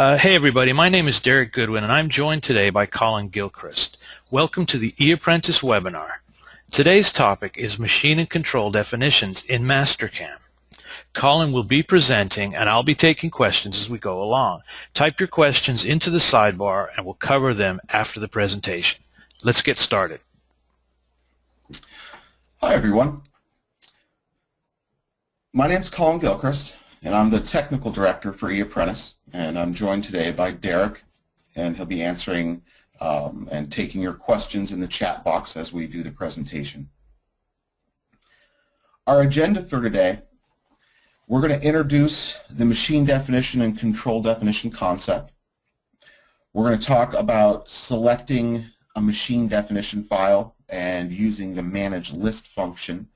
Hey everybody, my name is Derek Goodwin and I'm joined today by Colin Gilchrist. Welcome to the eapprentice webinar. Today's topic is machine and control definitions in Mastercam. Colin will be presenting and I'll be taking questions as we go along. Type your questions into the sidebar and we'll cover them after the presentation. Let's get started. Hi everyone. My name is Colin Gilchrist and I'm the Technical Director for eapprentice, and I'm joined today by Derek, and he'll be answering and taking your questions in the chat box as we do the presentation. Our agenda for today, we're going to introduce the machine definition and control definition concept. We're going to talk about selecting a machine definition file and using the manage list function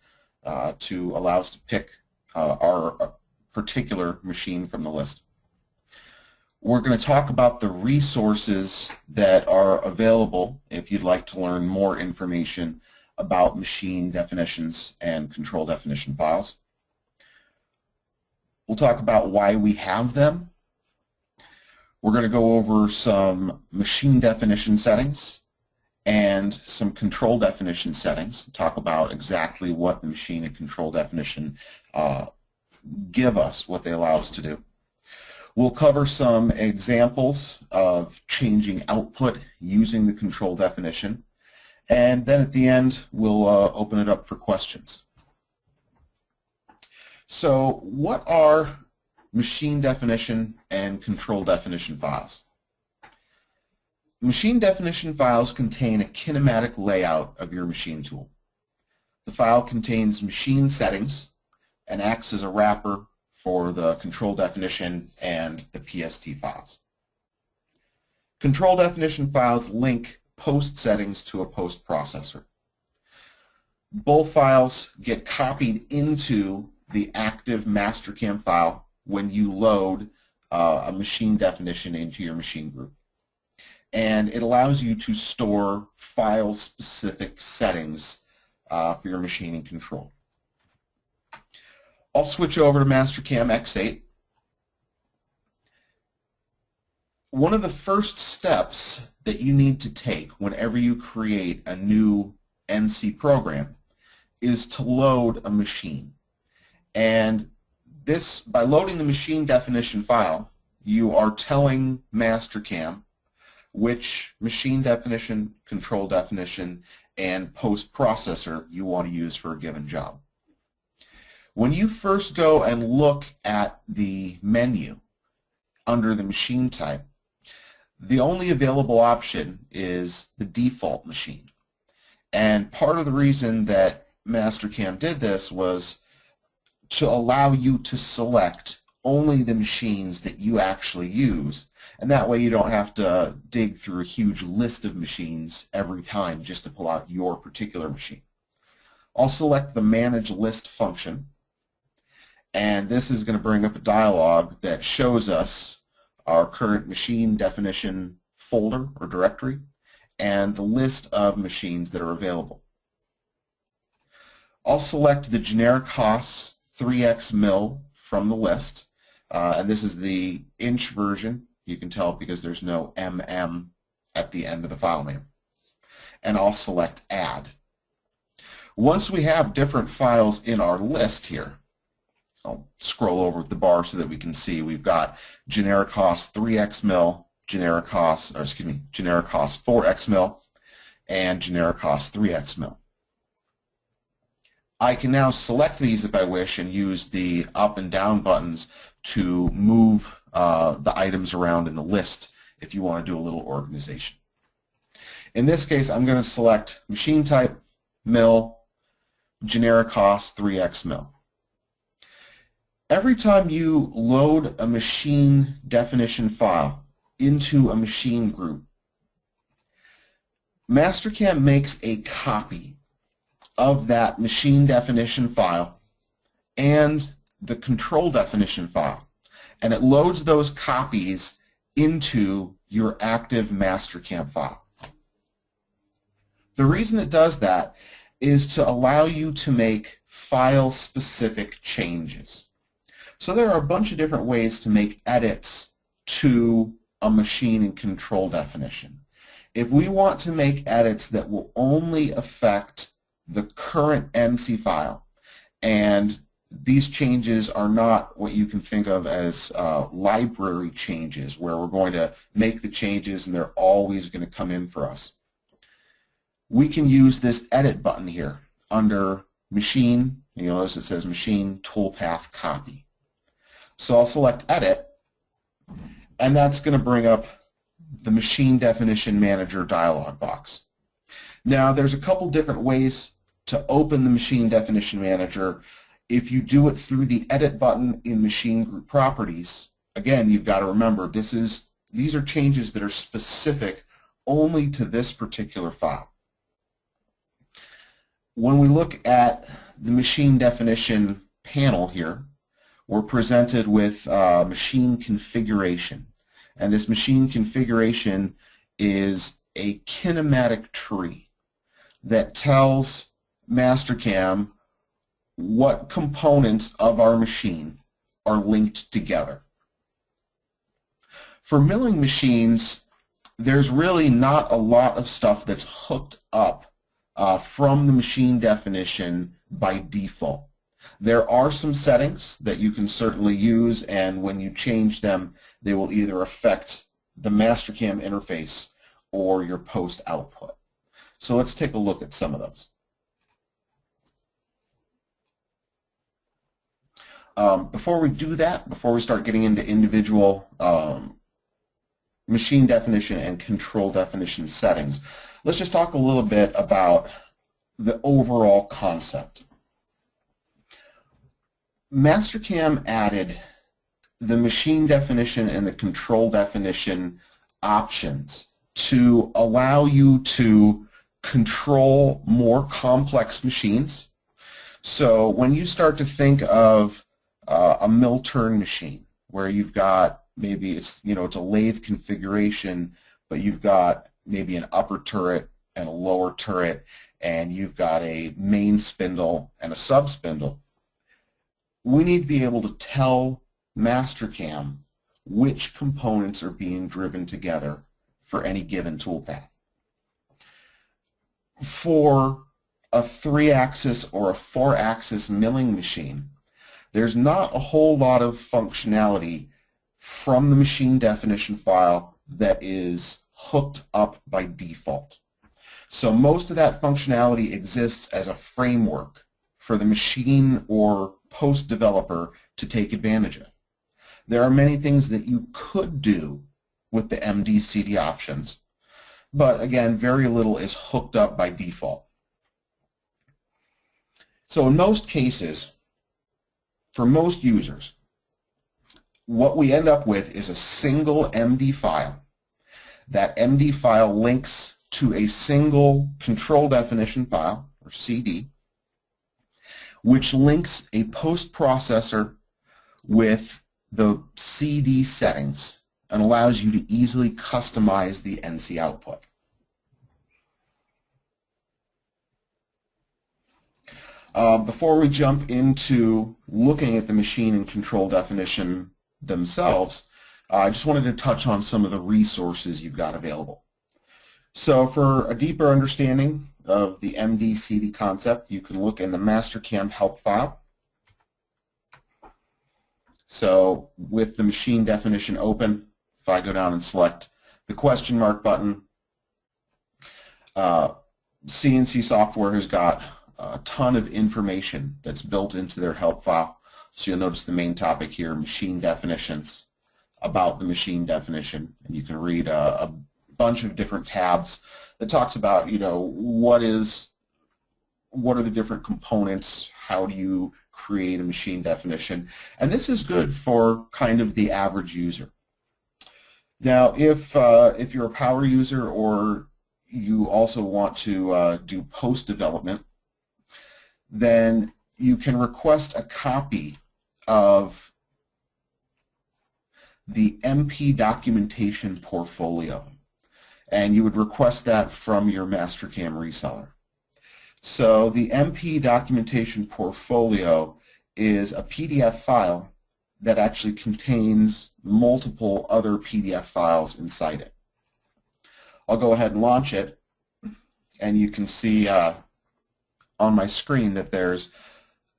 to allow us to pick our particular machine from the list. We're going to talk about the resources that are available if you'd like to learn more information about machine definitions and control definition files. We'll talk about why we have them. We're going to go over some machine definition settings and some control definition settings, talk about exactly what the machine and control definition give us, what they allow us to do. We'll cover some examples of changing output using the control definition, and then at the end we'll open it up for questions. So what are machine definition and control definition files? Machine definition files contain a kinematic layout of your machine tool. The file contains machine settings and acts as a wrapper for the control definition and the PST files. Control definition files link post settings to a post processor. Both files get copied into the active Mastercam file when you load a machine definition into your machine group. And it allows you to store file-specific settings for your machine and control. I'll switch over to Mastercam X8. One of the first steps that you need to take whenever you create a new MC program is to load a machine. And this, by loading the machine definition file, you are telling Mastercam which machine definition, control definition, and post processor you want to use for a given job. When you first go and look at the menu under the machine type, the only available option is the default machine. And part of the reason that Mastercam did this was to allow you to select only the machines that you actually use, and that way you don't have to dig through a huge list of machines every time just to pull out your particular machine. I'll select the manage list function, and this is going to bring up a dialog that shows us our current machine definition folder or directory and the list of machines that are available. I'll select the generic Haas 3x mil from the list, and this is the inch version. You can tell because there's no mm at the end of the file name. And I'll select add. Once we have different files in our list here, I'll scroll over the bar so that we can see we've got generic Haas 3x mil, generic Haas 4x mil, and generic Haas 3x mil. I can now select these if I wish and use the up and down buttons to move the items around in the list if you want to do a little organization. In this case, I'm going to select machine type, mil, generic Haas 3x mil. Every time you load a machine definition file into a machine group, Mastercam makes a copy of that machine definition file and the control definition file, and it loads those copies into your active Mastercam file. The reason it does that is to allow you to make file-specific changes. So there are a bunch of different ways to make edits to a machine and control definition. If we want to make edits that will only affect the current NC file, and these changes are not what you can think of as library changes, where we're going to make the changes and they're always going to come in for us, we can use this edit button here under machine. You notice it says machine toolpath copy. So I'll select edit, and that's going to bring up the Machine Definition Manager dialog box. Now there's a couple different ways to open the Machine Definition Manager. If you do it through the edit button in Machine Group Properties, again, you've got to remember these are changes that are specific only to this particular file. When we look at the Machine Definition panel here, we're presented with machine configuration. And this machine configuration is a kinematic tree that tells Mastercam what components of our machine are linked together. For milling machines, there's really not a lot of stuff that's hooked up from the machine definition by default. There are some settings that you can certainly use, and when you change them, they will either affect the Mastercam interface or your post output. So let's take a look at some of those. Before we do that, before we start getting into individual machine definition and control definition settings, let's just talk a little bit about the overall concept. Mastercam added the machine definition and the control definition options to allow you to control more complex machines. So when you start to think of a mill turn machine where you've got maybe it's a lathe configuration, but you've got maybe an upper turret and a lower turret, and you've got a main spindle and a sub spindle, we need to be able to tell Mastercam which components are being driven together for any given toolpath. For a 3-axis or a 4-axis milling machine, there's not a whole lot of functionality from the machine definition file that is hooked up by default. So most of that functionality exists as a framework for the machine or post developer to take advantage of. There are many things that you could do with the MDCD options, but again, very little is hooked up by default. So in most cases, for most users, what we end up with is a single MD file. That MD file links to a single control definition file, or CD, which links a post processor with the CD settings and allows you to easily customize the NC output. Before we jump into looking at the machine and control definition themselves, I just wanted to touch on some of the resources you've got available. So for a deeper understanding of the MDCD concept, you can look in the Mastercam help file. So with the machine definition open, if I go down and select the question mark button, CNC Software has got a ton of information that's built into their help file. So you'll notice the main topic here, machine definitions, about the machine definition, and you can read a bunch of different tabs that talks about, what are the different components, how do you create a machine definition, and this is good for kind of the average user. Now, if you're a power user or you also want to do post development, then you can request a copy of the MP documentation portfolio, and you would request that from your Mastercam reseller. So the MP documentation portfolio is a PDF file that actually contains multiple other PDF files inside it. I'll go ahead and launch it, and you can see on my screen that there's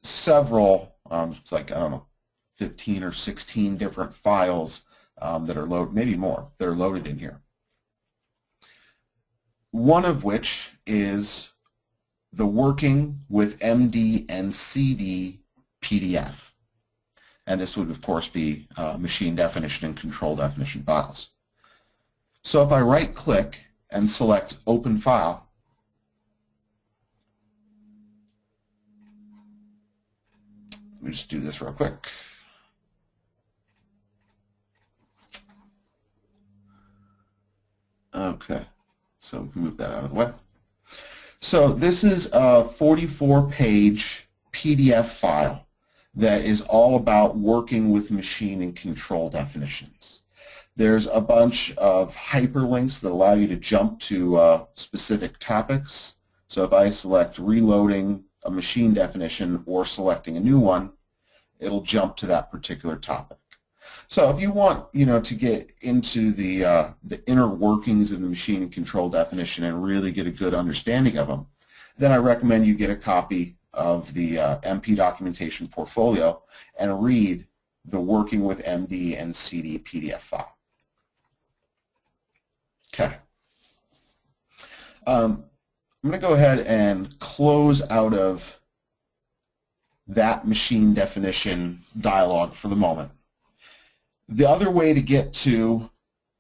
several, it's like, I don't know, 15 or 16 different files that are loaded, maybe more, that are loaded in here. One of which is the Working with MD and CD PDF. And this would, of course, be machine definition and control definition files. So if I right-click and select Open File, let me just do this real quick. Okay, so we can move that out of the way. So this is a 44-page PDF file that is all about working with machine and control definitions. There's a bunch of hyperlinks that allow you to jump to specific topics. So if I select reloading a machine definition or selecting a new one, it'll jump to that particular topic. So if you want, to get into the inner workings of the machine and control definition and really get a good understanding of them, then I recommend you get a copy of the MP documentation portfolio and read the Working with MD and CD PDF file. Okay. I'm going to go ahead and close out of that machine definition dialog for the moment. The other way to get to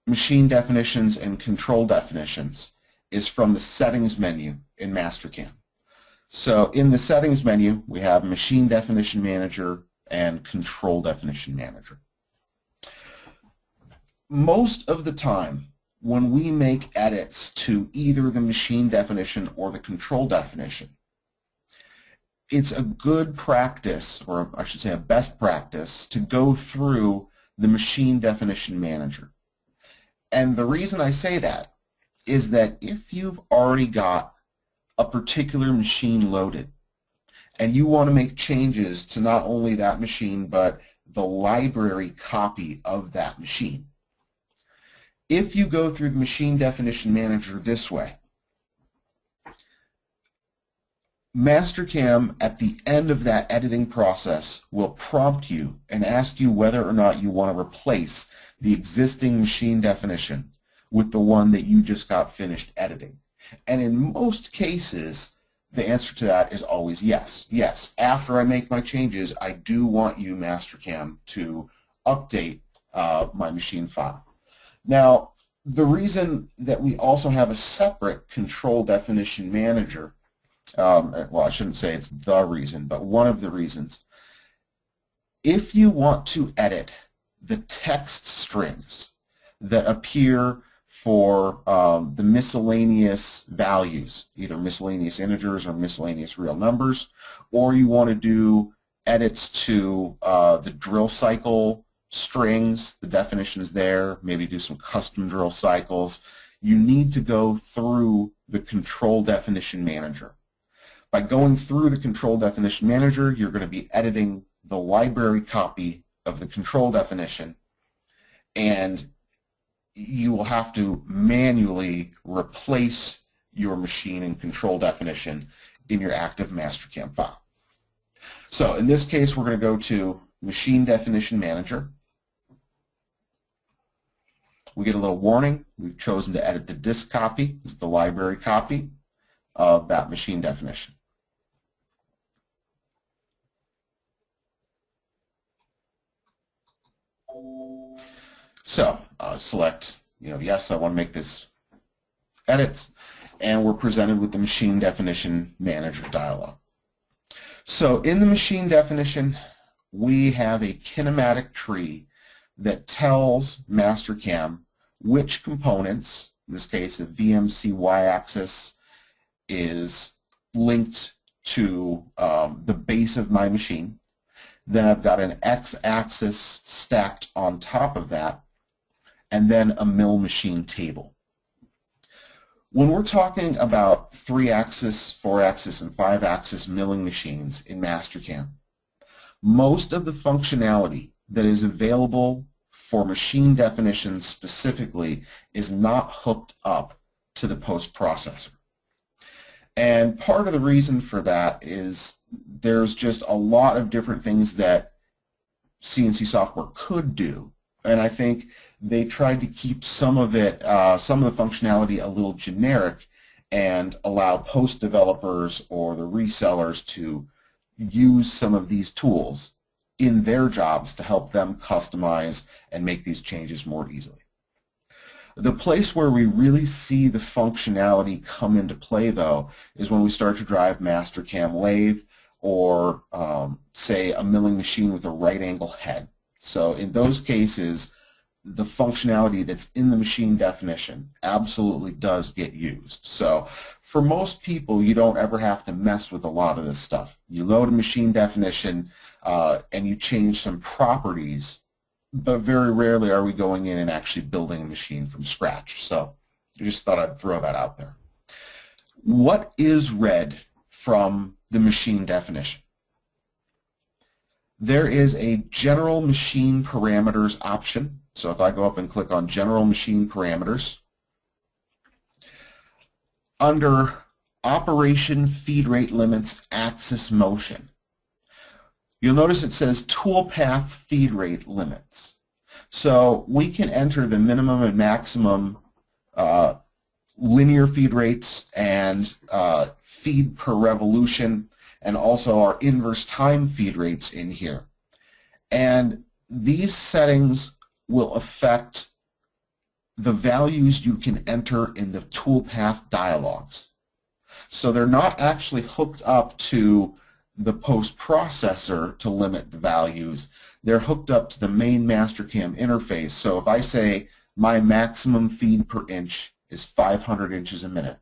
machine definitions and control definitions is from the Settings menu in Mastercam. So in the Settings menu, we have Machine Definition Manager and Control Definition Manager. Most of the time, when we make edits to either the machine definition or the control definition, it's a good practice, or I should say a best practice, to go through the Machine Definition Manager. And the reason I say that is that if you've already got a particular machine loaded and you want to make changes to not only that machine but the library copy of that machine, if you go through the Machine Definition Manager this way, Mastercam at the end of that editing process will prompt you and ask you whether or not you want to replace the existing machine definition with the one that you just got finished editing. And in most cases, the answer to that is always yes. Yes, after I make my changes, I do want you, Mastercam, to update my machine file. Now, the reason that we also have a separate Control Definition Manager, well, I shouldn't say it's the reason, but one of the reasons, if you want to edit the text strings that appear for the miscellaneous values, either miscellaneous integers or miscellaneous real numbers, or you want to do edits to the drill cycle strings, the definitions there, maybe do some custom drill cycles, you need to go through the Control Definition Manager. By going through the Control Definition Manager, you're going to be editing the library copy of the control definition, and you will have to manually replace your machine and control definition in your active Mastercam file. So in this case, we're going to go to Machine Definition Manager. We get a little warning. We've chosen to edit the disk copy, this is the library copy of that machine definition. So select, yes, I want to make this edits, and we're presented with the Machine Definition Manager dialog. So in the machine definition, we have a kinematic tree that tells Mastercam which components, in this case a VMC y-axis, is linked to the base of my machine. Then I've got an x-axis stacked on top of that, and then a mill machine table. When we're talking about 3-axis, 4-axis, and 5-axis milling machines in Mastercam, most of the functionality that is available for machine definition specifically is not hooked up to the post processor. And part of the reason for that is there's just a lot of different things that CNC software could do, and I think they tried to keep some of it, some of the functionality a little generic and allow post developers or the resellers to use some of these tools in their jobs to help them customize and make these changes more easily. The place where we really see the functionality come into play, though, is when we start to drive Mastercam lathe or, say, a milling machine with a right angle head. So in those cases, the functionality that's in the machine definition absolutely does get used. So for most people, you don't ever have to mess with a lot of this stuff. You load a machine definition and you change some properties, but very rarely are we going in and actually building a machine from scratch. So I just thought I'd throw that out there. What is read from the machine definition? There is a general machine parameters option. So if I go up and click on general machine parameters, under operation feed rate limits axis motion, you'll notice it says toolpath feed rate limits. So we can enter the minimum and maximum linear feed rates and feed per revolution, and also our inverse time feed rates in here. And these settings will affect the values you can enter in the toolpath dialogues. So they're not actually hooked up to the post processor to limit the values. They're hooked up to the main Mastercam interface. So if I say my maximum feed per inch is 500 inches a minute,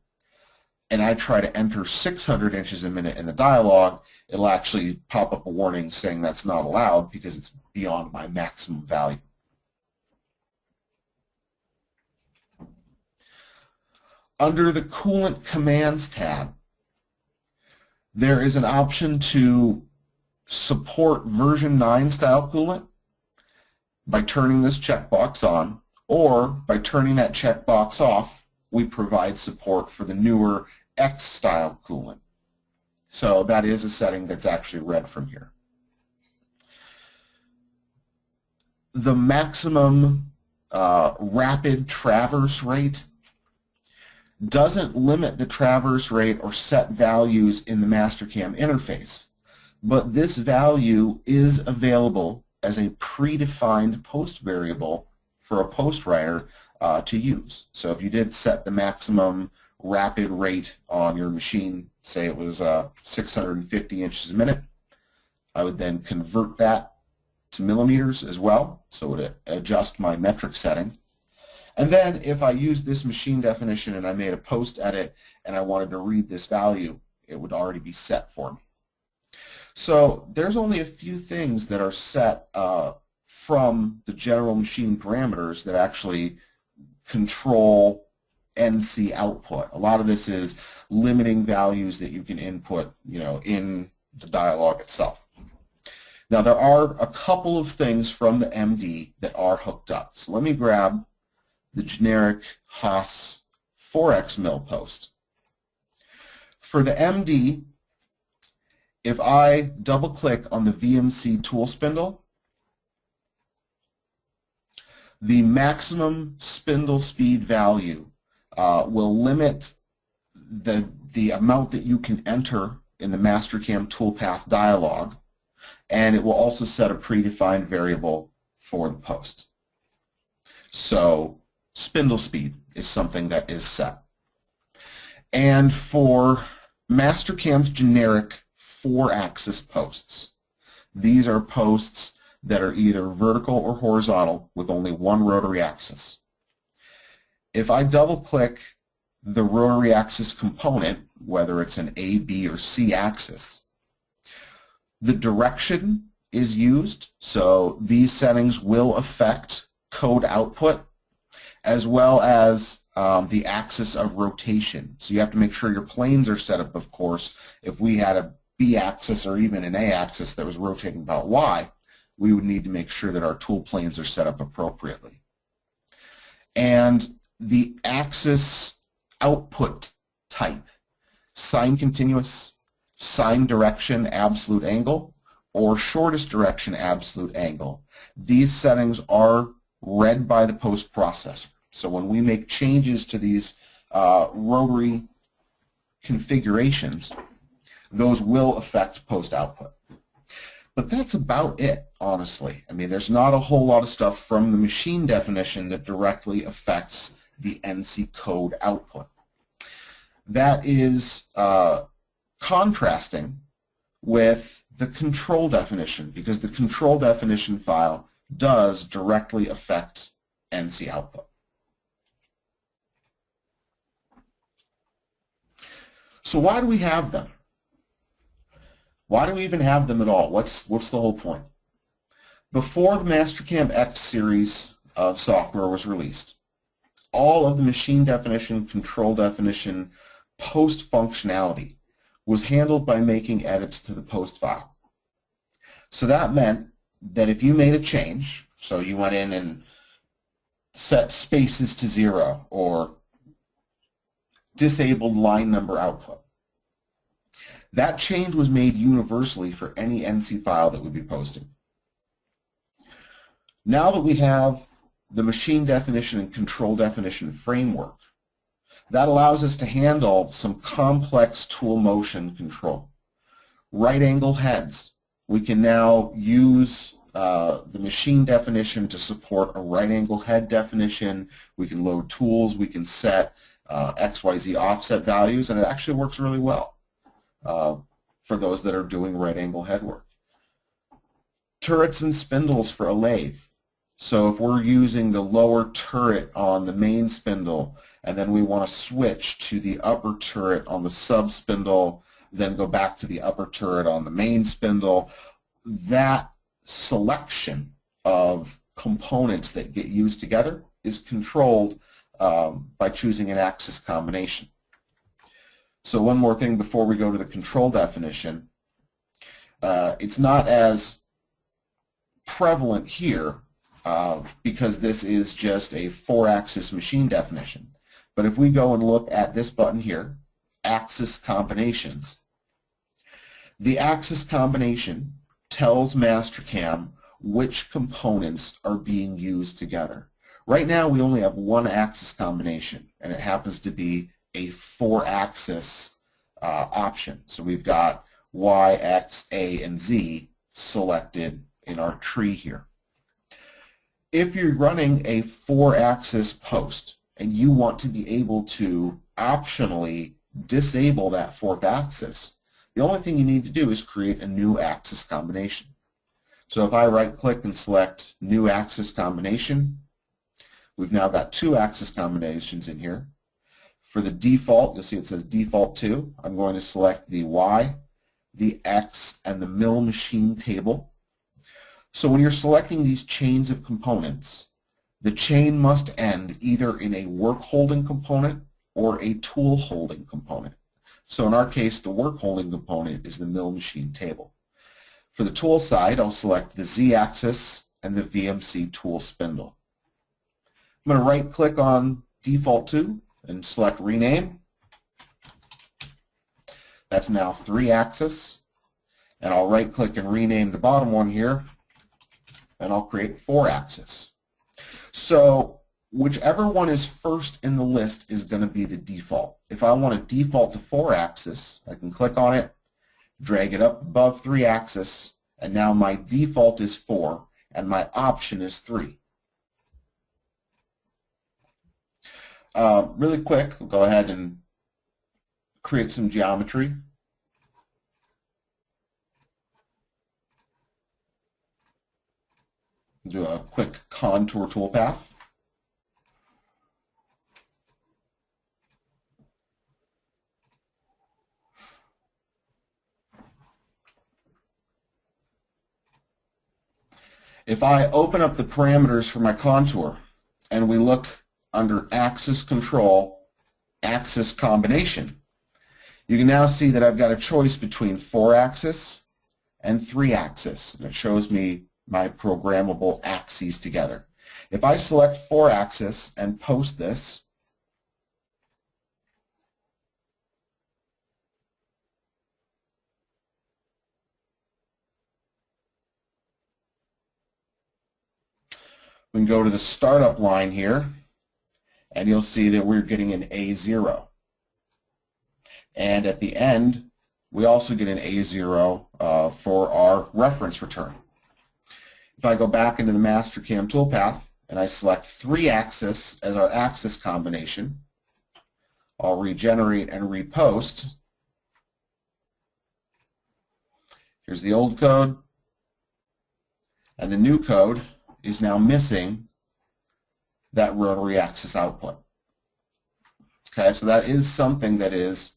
and I try to enter 600 inches a minute in the dialogue, it'll actually pop up a warning saying that's not allowed because it's beyond my maximum value. Under the Coolant Commands tab, there is an option to support version 9 style coolant by turning this checkbox on, or by turning that checkbox off, we provide support for the newer X style coolant. So that is a setting that's actually read from here. The maximum rapid traverse rate doesn't limit the traverse rate or set values in the Mastercam interface, but this value is available as a predefined post variable for a post writer to use. So if you did set the maximum rapid rate on your machine, say it was 650 inches a minute, I would then convert that to millimeters as well, so it would adjust my metric setting. And then if I use this machine definition and I made a post edit and I wanted to read this value, it would already be set for me. So there's only a few things that are set from the general machine parameters that actually control NC output. A lot of this is limiting values that you can input, in the dialogue itself. Now there are a couple of things from the MD that are hooked up. So let me grab the generic Haas 4X mill post. For the MD, if I double-click on the VMC tool spindle, the maximum spindle speed value will limit the amount that you can enter in the Mastercam toolpath dialog, and it will also set a predefined variable for the post. So spindle speed is something that is set. And for Mastercam's generic 4-axis posts, these are posts that are either vertical or horizontal with only one rotary axis. If I double-click the rotary axis component, whether it's an A, B, or C axis, the direction is used, so these settings will affect code output, as well as the axis of rotation. So you have to make sure your planes are set up, of course. If we had a B axis or even an A axis that was rotating about Y, we would need to make sure that our tool planes are set up appropriately. And the axis output type, sine continuous, sine direction absolute angle, or shortest direction absolute angle. These settings are read by the post processor. So when we make changes to these rotary configurations, those will affect post output. But that's about it, honestly. I mean, there's not a whole lot of stuff from the machine definition that directly affects the NC code output. That is contrasting with the control definition, because the control definition file does directly affect NC output. So why do we have them? Why do we even have them at all? What's the whole point? Before the Mastercam X series of software was released, all of the machine definition, control definition, post functionality was handled by making edits to the post file. So that meant that if you made a change, so you went in and set spaces to 0 or disabled line number output, that change was made universally for any NC file that would be posted. Now that we have the machine definition and control definition framework, that allows us to handle some complex tool motion control. Right angle heads, we can now use the machine definition to support a right angle head definition. We can load tools, we can set XYZ offset values, and it actually works really well for those that are doing right angle head work. Turrets and spindles for a lathe. So if we're using the lower turret on the main spindle and then we want to switch to the upper turret on the sub spindle, then go back to the upper turret on the main spindle, that selection of components that get used together is controlled by choosing an axis combination. So one more thing before we go to the control definition. It's not as prevalent here because this is just a 4-axis machine definition. But if we go and look at this button here, axis combinations, the axis combination tells Mastercam which components are being used together. Right now we only have one axis combination, and it happens to be a 4-axis option. So we've got Y, X, A, and Z selected in our tree here. If you're running a 4-axis post and you want to be able to optionally disable that 4th axis, the only thing you need to do is create a new axis combination. So if I right-click and select New Axis Combination, we've now got 2 axis combinations in here. For the default, you'll see it says Default 2. I'm going to select the Y, the X, and the mill machine table. So when you're selecting these chains of components, the chain must end either in a work holding component or a tool holding component. So in our case, the work holding component is the mill machine table. For the tool side, I'll select the Z-axis and the VMC tool spindle. I'm going to right-click on Default 2 and select Rename. That's now 3-axis. And I'll right-click and rename the bottom one here, and I'll create 4-axis. So whichever one is first in the list is going to be the default. If I want to default to 4-axis, I can click on it, drag it up above 3-axis, and now my default is 4, and my option is 3. Really quick, we'll go ahead and create some geometry. Do a quick contour toolpath. If I open up the parameters for my contour and we look under Axis Control, Axis Combination, you can now see that I've got a choice between 4-axis and 3-axis. And it shows me my programmable axes together. If I select 4-axis and post this, we can go to the startup line here, and you'll see that we're getting an A0. And at the end, we also get an A0 for our reference return. If I go back into the Mastercam toolpath and I select 3-axis as our axis combination, I'll regenerate and repost. Here's the old code, and the new code is now missing that rotary axis output. Okay, so that is something that is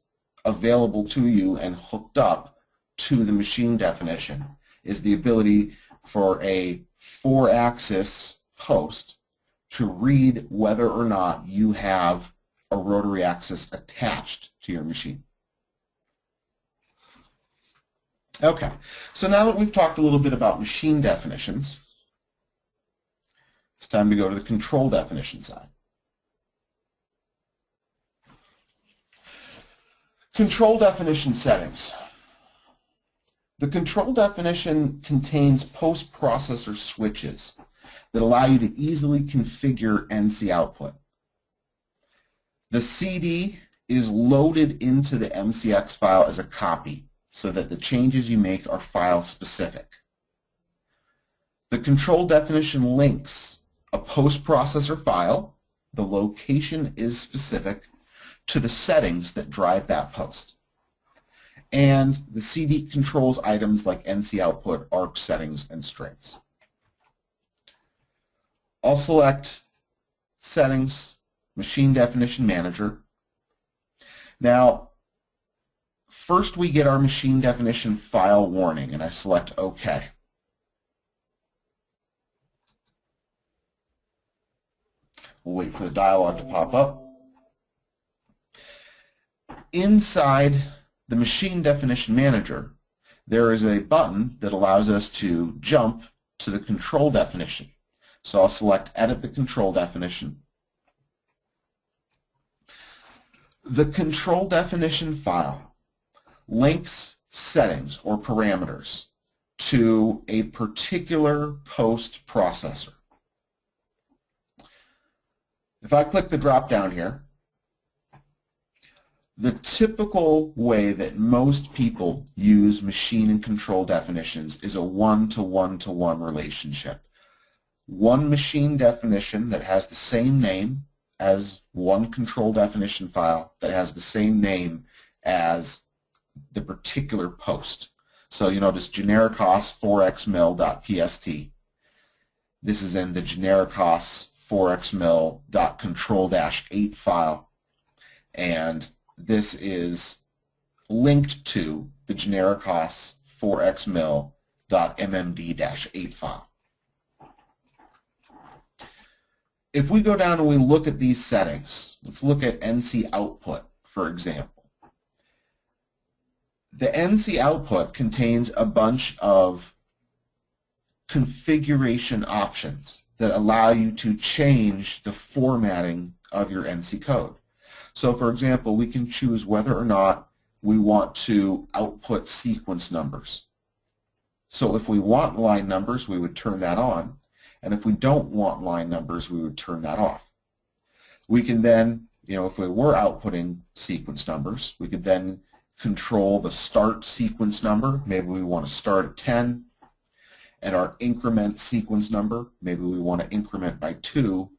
available to you and hooked up to the machine definition, is the ability for a 4-axis post to read whether or not you have a rotary axis attached to your machine. Okay, so now that we've talked a little bit about machine definitions, it's time to go to the control definition side. Control definition settings. The control definition contains post-processor switches that allow you to easily configure NC output. The CD is loaded into the MCX file as a copy so that the changes you make are file specific. The control definition links a post-processor file, the location is specific, to the settings that drive that post. And the CD controls items like NC output, ARC settings, and strings. I'll select Settings, Machine Definition Manager. Now, first we get our machine definition file warning, and I select OK. We'll wait for the dialog to pop up. Inside the Machine Definition Manager, there is a button that allows us to jump to the control definition. So I'll select Edit the Control Definition. The control definition file links settings or parameters to a particular post processor. If I click the drop down here, the typical way that most people use machine and control definitions is a 1-to-1-to-1 relationship. One machine definition that has the same name as one control definition file that has the same name as the particular post. So you notice genericos 4xmil.pst. This is in the genericos 4xmil.control-8 file, and this is linked to the genericos 4xmil.mmd-8 file. If we go down and we look at these settings, let's look at NC output, for example. The NC output contains a bunch of configuration options that allow you to change the formatting of your NC code. So for example, we can choose whether or not we want to output sequence numbers. So if we want line numbers, we would turn that on. And if we don't want line numbers, we would turn that off. We can then, if we were outputting sequence numbers, we could then control the start sequence number. Maybe we want to start at 10. And our increment sequence number, maybe we want to increment by 2,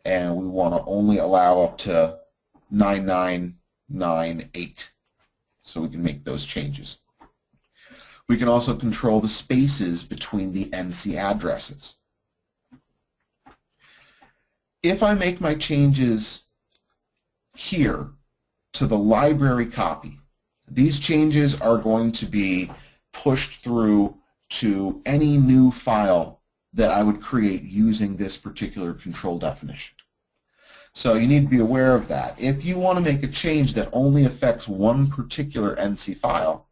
and we want to only allow up to 9998. So we can make those changes. We can also control the spaces between the NC addresses. If I make my changes here to the library copy, these changes are going to be pushed through to any new file that I would create using this particular control definition. So you need to be aware of that. If you want to make a change that only affects one particular NC file,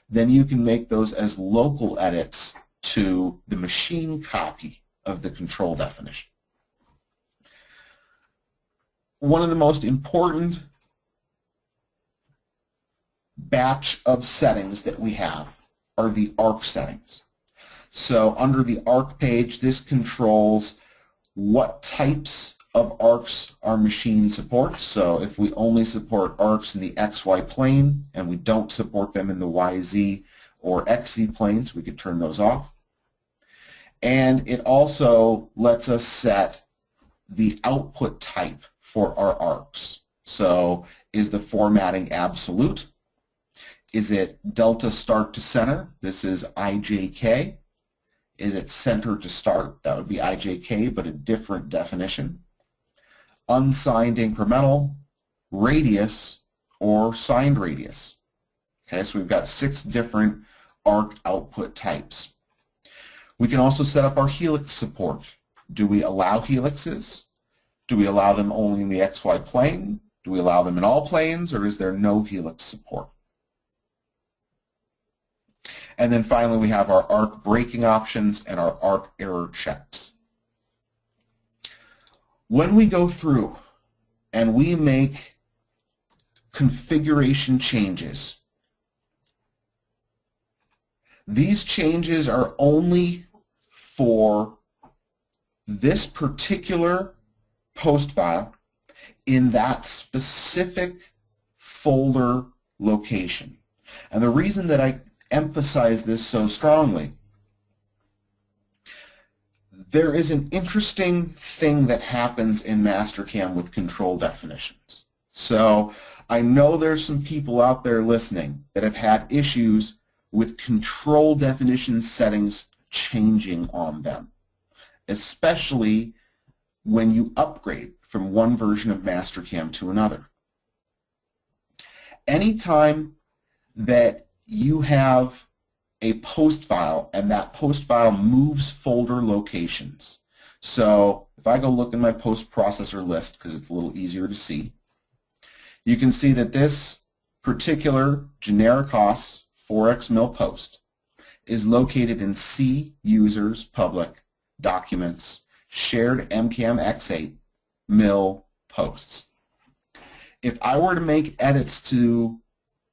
then you can make those as local edits to the machine copy of the control definition. One of the most important batch of settings that we have are the ARC settings. So under the ARC page, this controls what types of ARCs our machine supports. So if we only support ARCs in the XY plane and we don't support them in the YZ or XZ planes, we could turn those off. And it also lets us set the output type for our ARCs. So is the formatting absolute? Is it delta start to center? This is IJK. Is it center to start? That would be IJK, but a different definition. Unsigned incremental, radius, or signed radius. Okay, so we've got 6 different ARC output types. We can also set up our helix support. Do we allow helixes? Do we allow them only in the XY plane? Do we allow them in all planes, or is there no helix support? And then finally, we have our ARC breaking options and our ARC error checks. When we go through and we make configuration changes, these changes are only for this particular post file in that specific folder location. And the reason that I emphasize this so strongly, there is an interesting thing that happens in Mastercam with control definitions. So I know there's some people out there listening that have had issues with control definition settings changing on them, especially when you upgrade from one version of Mastercam to another. Anytime that you have a post file and that post file moves folder locations. So if I go look in my post processor list, because it's a little easier to see, you can see that this particular generic hosts 4x mil post is located in C users public documents shared MCAM X8 mil posts. If I were to make edits to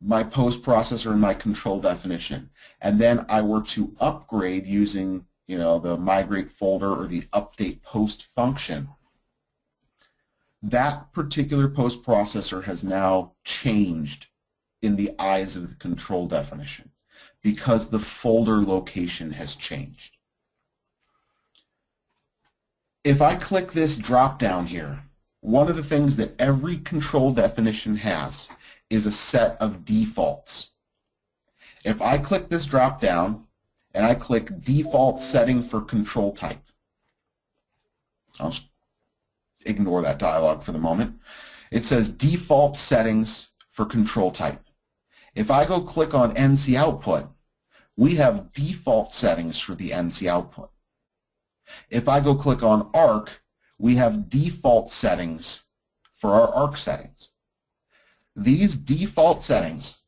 my post processor and my control definition, and then I were to upgrade using, the migrate folder or the update post function, that particular post processor has now changed in the eyes of the control definition because the folder location has changed. If I click this drop down here, one of the things that every control definition has is a set of defaults. If I click this drop down and I click default setting for control type, I'll just ignore that dialog for the moment. It says default settings for control type. If I go click on NC output, we have default settings for the NC output. If I go click on ARC, we have default settings for our ARC settings. These default settings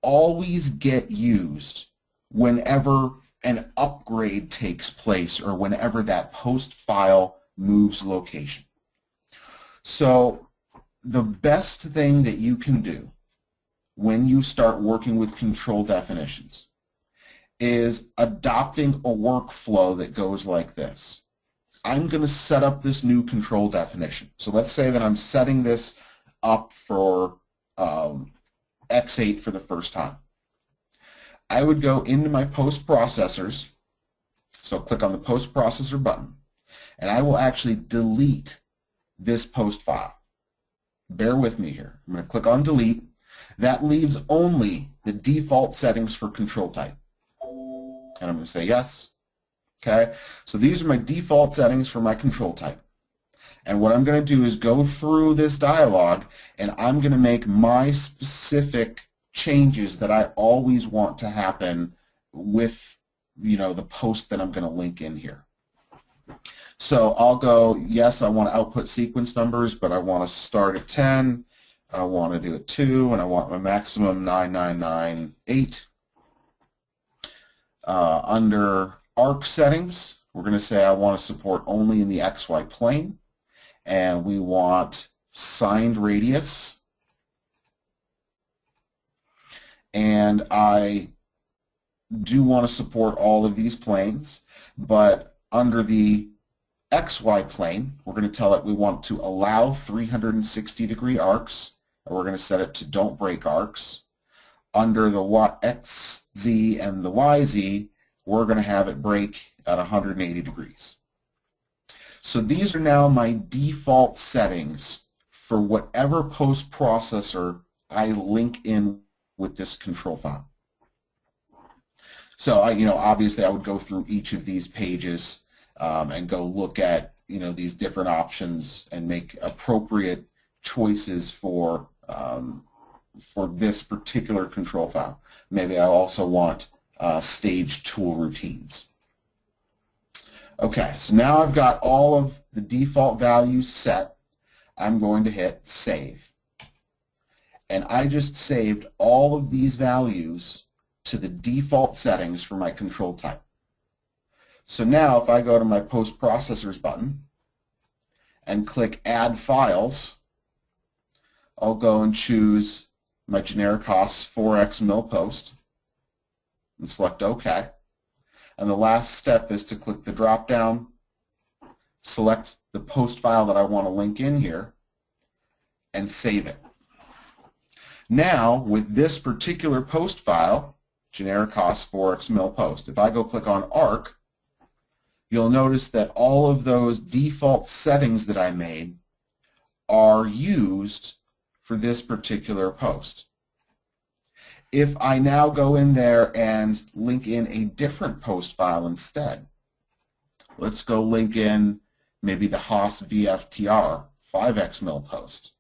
always get used whenever an upgrade takes place or whenever that post file moves location. So the best thing that you can do when you start working with control definitions is adopting a workflow that goes like this. I'm going to set up this new control definition. So let's say that I'm setting this up for X8 for the first time. I would go into my post processors, so click on the post processor button, and I will actually delete this post file. Bear with me here. I'm going to click on delete. That leaves only the default settings for control type. And I'm going to say yes. Okay, so these are my default settings for my control type. And what I'm going to do is go through this dialog and I'm going to make my specific changes that I always want to happen with, the post that I'm going to link in here. So I'll go, yes, I want to output sequence numbers, but I want to start at 10. I want to do it 2, and I want my maximum 9998. Under arc settings, we're going to say I want to support only in the XY plane, and we want signed radius, and I do want to support all of these planes, but under the XY plane, we're going to tell it we want to allow 360-degree arcs, and we're going to set it to don't break arcs. Under the XZ and the YZ, we're going to have it break at 180 degrees. So these are now my default settings for whatever post-processor I link in with this control file. So obviously I would go through each of these pages and go look at these different options and make appropriate choices for this particular control file. Maybe I also want stage tool routines. Okay, so now I've got all of the default values set. I'm going to hit save. And I just saved all of these values to the default settings for my control type. So now if I go to my post processors button and click add files, I'll go and choose my generic hosts 4x mil post and select OK. And the last step is to click the drop down, select the post file that I want to link in here, and save it. Now with this particular post file, generic hosts 4x mil post, if I go click on arc, you'll notice that all of those default settings that I made are used for this particular post. If I now go in there and link in a different post file instead, let's go link in maybe the HOS VFTR 5x mil post.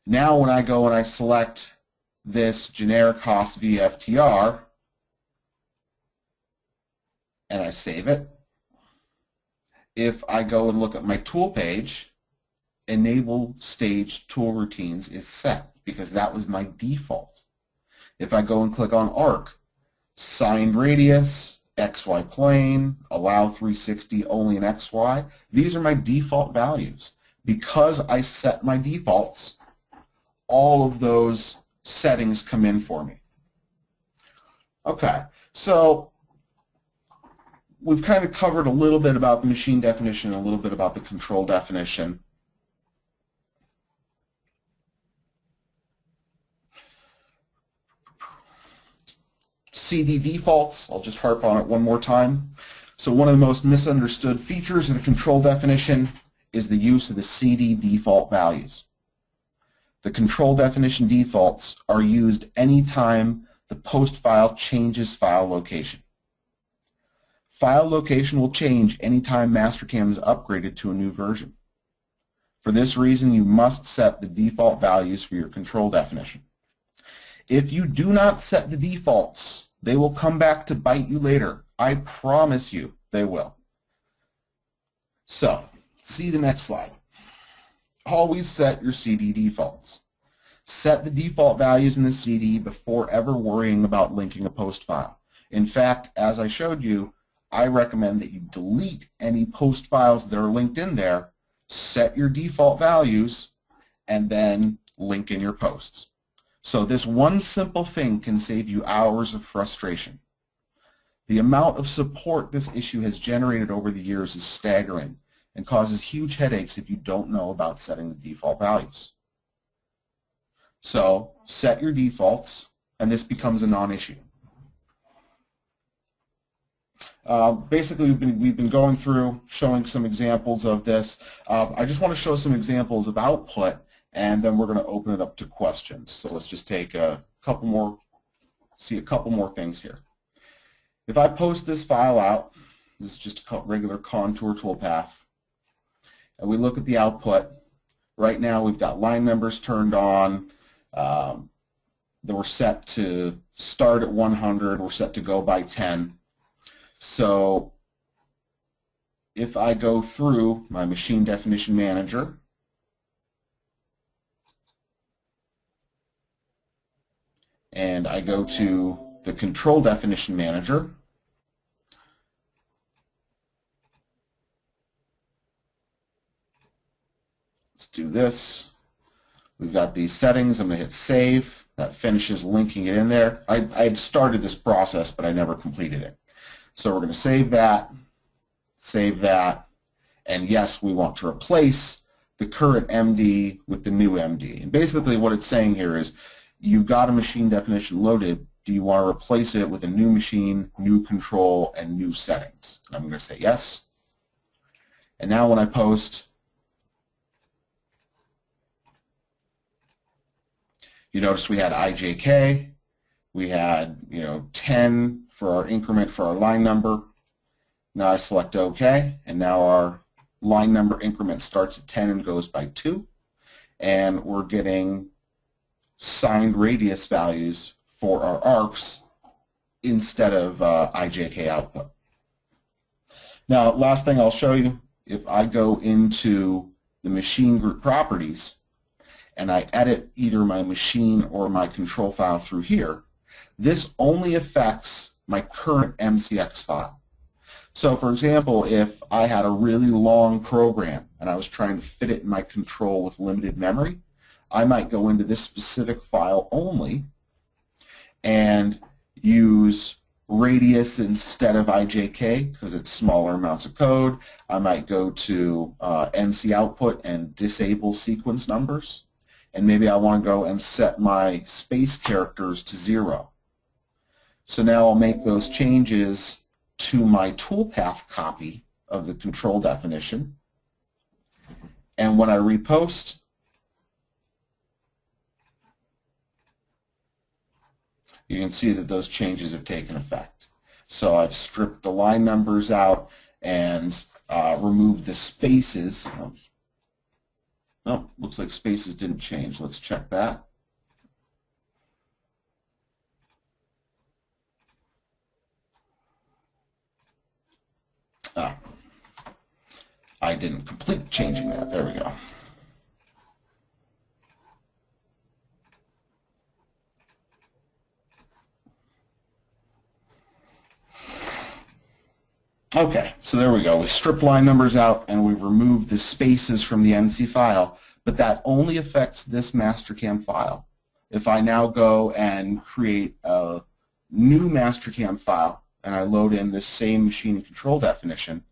Now when I go and I select this generic HOS VFTR and I save it, if I go and look at my tool page, enable stage tool routines is set because that was my default. If I go and click on arc, signed radius, XY plane, allow 360 only in XY, these are my default values. Because I set my defaults, all of those settings come in for me. Okay, so we've kind of covered a little bit about the machine definition, a little bit about the control definition. CD defaults, I'll just harp on it one more time. So one of the most misunderstood features of the control definition is the use of the CD default values. The control definition defaults are used anytime the post file changes file location. File location will change anytime Mastercam is upgraded to a new version. For this reason, you must set the default values for your control definition. If you do not set the defaults, they will come back to bite you later. I promise you they will. So, see the next slide. Always set your CD defaults. Set the default values in the CD before ever worrying about linking a post file. In fact, as I showed you, I recommend that you delete any post files that are linked in there, set your default values, and then link in your posts. So this one simple thing can save you hours of frustration. The amount of support this issue has generated over the years is staggering and causes huge headaches if you don't know about setting the default values. So set your defaults, and this becomes a non-issue. Basically, we've been going through showing some examples of this. I just want to show some examples of output, and then we're going to open it up to questions. So let's just take a couple more things here. If I post this file out, this is just a regular contour toolpath, and we look at the output. Right now we've got line numbers turned on. That we're set to start at 100. We're set to go by 10. So if I go through my machine definition manager, and I go to the Control Definition Manager. Let's do this. We've got these settings. I'm going to hit Save. That finishes linking it in there. I had started this process, but I never completed it. So we're going to save that, and yes, we want to replace the current MD with the new MD. And basically what it's saying here is, you've got a machine definition loaded. Do you want to replace it with a new machine, new control, and new settings? And I'm going to say yes. And now when I post, you notice we had IJK, we had 10 for our increment for our line number. Now I select OK, and now our line number increment starts at 10 and goes by 2. And we're getting signed radius values for our arcs instead of IJK output. Now, last thing I'll show you, if I go into the machine group properties and I edit either my machine or my control file through here, this only affects my current MCX file. So for example, if I had a really long program and I was trying to fit it in my control with limited memory, I might go into this specific file only and use radius instead of IJK because it's smaller amounts of code. I might go to NC output and disable sequence numbers. And maybe I want to go and set my space characters to 0. So now I'll make those changes to my toolpath copy of the control definition. And when I repost, you can see that those changes have taken effect. So I've stripped the line numbers out and removed the spaces. Oh, looks like spaces didn't change. Let's check that. I didn't complete changing that. There we go. Okay, so there we go. We stripped line numbers out and we've removed the spaces from the NC file, but that only affects this Mastercam file. If I now go and create a new Mastercam file and I load in this same machine control definition,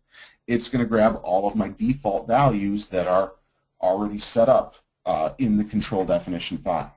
it's going to grab all of my default values that are already set up in the control definition file.